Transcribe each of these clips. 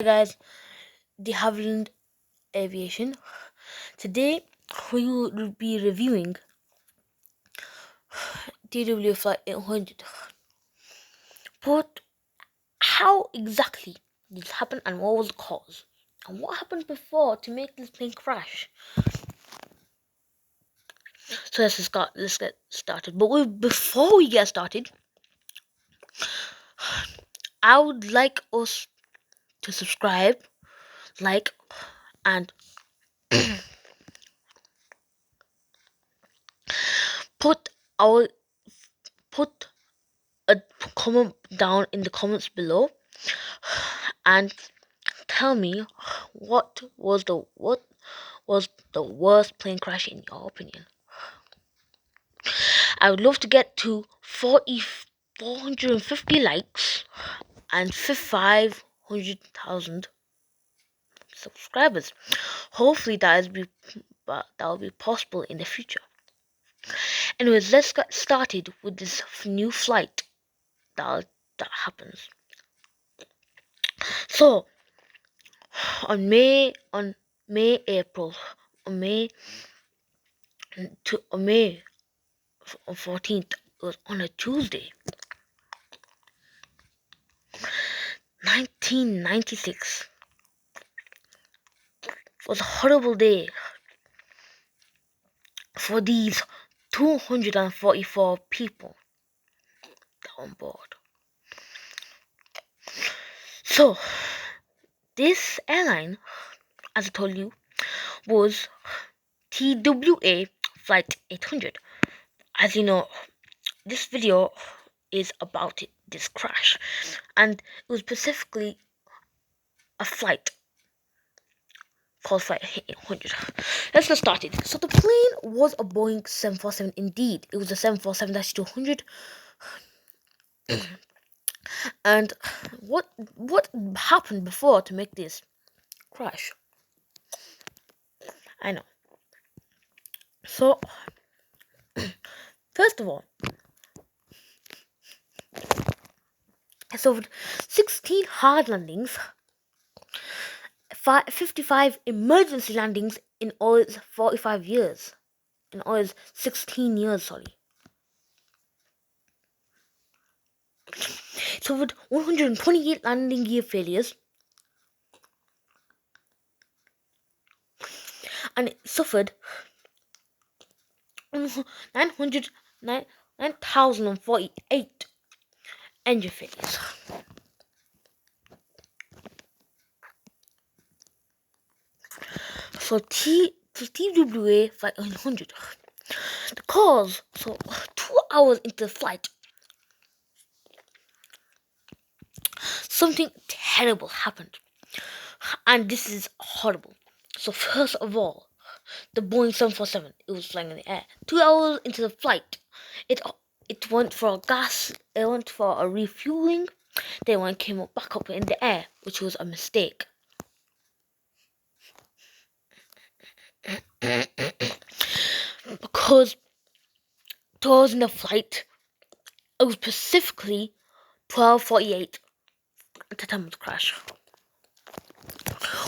Hey guys, the Havilland Aviation. Today we will be reviewing TWA Flight 800. But how exactly did this happen and what was the cause? And what happened before to make this plane crash? So let's get started. But before we get started, I would like us to subscribe, like, and put our put a comment down in the comments below and tell me what was the worst plane crash in your opinion. I would love to get to 450 likes and 500,000 subscribers. Hopefully that will be possible in the future. Anyways, let's get started with this new flight that happens. So on May on May April on May to on May 14th, it was on a Tuesday, 1996. It was a horrible day for these 244 people that were on board. So this airline, as I told you, was TWA Flight 800. As you know, this video is about this crash, and it was specifically a flight called Flight 800. Let's get started. So the plane was a Boeing 747 indeed. It was a 747-200. And what happened before to make this crash? I know. So first of all, it suffered 16 hard landings, 55 emergency landings in all its 45 years. In all its 16 years, sorry. It suffered 128 landing gear failures, and it suffered 9,048 engine failures. So TWA Flight 100. The cause, so 2 hours into the flight, something terrible happened. And this is horrible. So first of all, the Boeing 747, it was flying in the air. 2 hours into the flight, it went for a refueling. Then one came back up in the air, which was a mistake. Because 2 hours in the flight, it was specifically 12:48 at the time of the crash.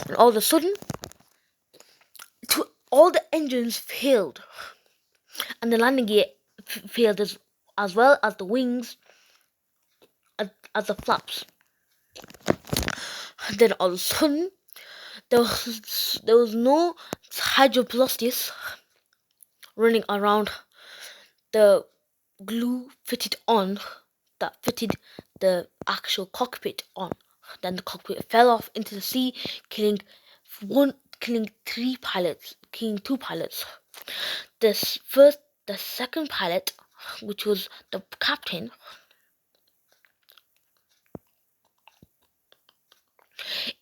And all of a sudden, all the engines failed, and the landing gear failed as well as the wings, as the flaps. And then all of a sudden, there was no hydropelosis running around the glue that fitted the actual cockpit on. Then the cockpit fell off into the sea, killing two pilots. The second pilot, which was the captain,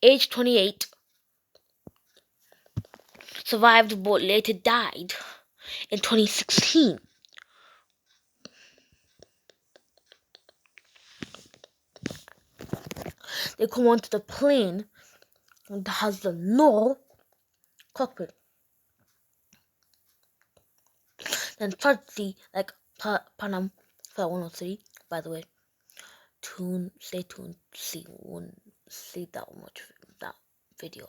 age 28, survived but later died in 2016. They come onto the plane that has the no cockpit. Then tragically, like Panam Flight 103, by the way, stay tuned, see that much that video.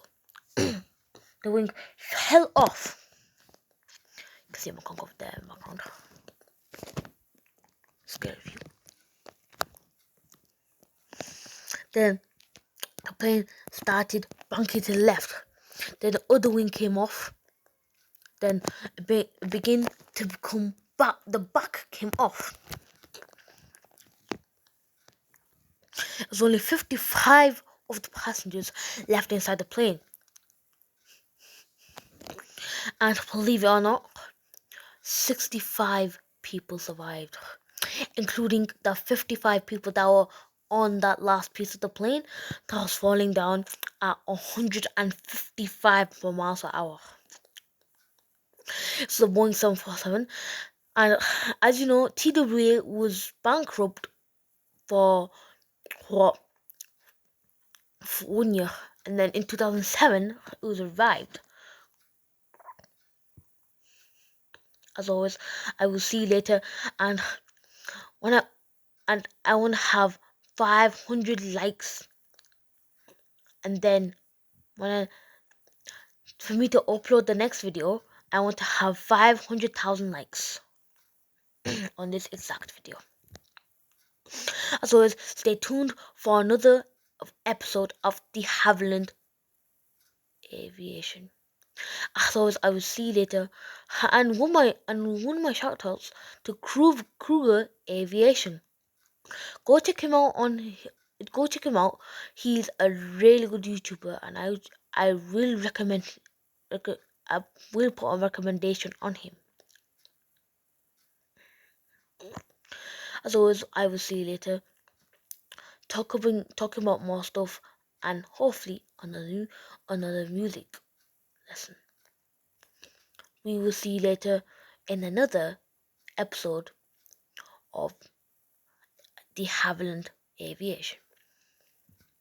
The wing fell off. You can see my conch over there in the background. Scary view. Then the plane started bunking to the left. Then the other wing came off. Then it began to become back. The back came off. There was only 55 of the passengers left inside the plane. And believe it or not, 65 people survived, including the 55 people that were on that last piece of the plane that was falling down at 155 miles per hour. It's the Boeing 747. And as you know, TWA was bankrupt for what? For 1 year. And then in 2007, it was revived. As always, I will see you later. And I want to have 500 likes. And then for me to upload the next video, I want to have 500,000 likes on this exact video. As always, stay tuned for another episode of the Havilland Aviation. As always, I will see you later. And one of my shout outs to Kruger Aviation. Go check him out Go check him out. He's a really good YouTuber, and I will recommend. I will put a recommendation on him. As always, I will see you later. Talking about more stuff, and hopefully another music lesson. We will see you later in another episode of the Havilland Aviation.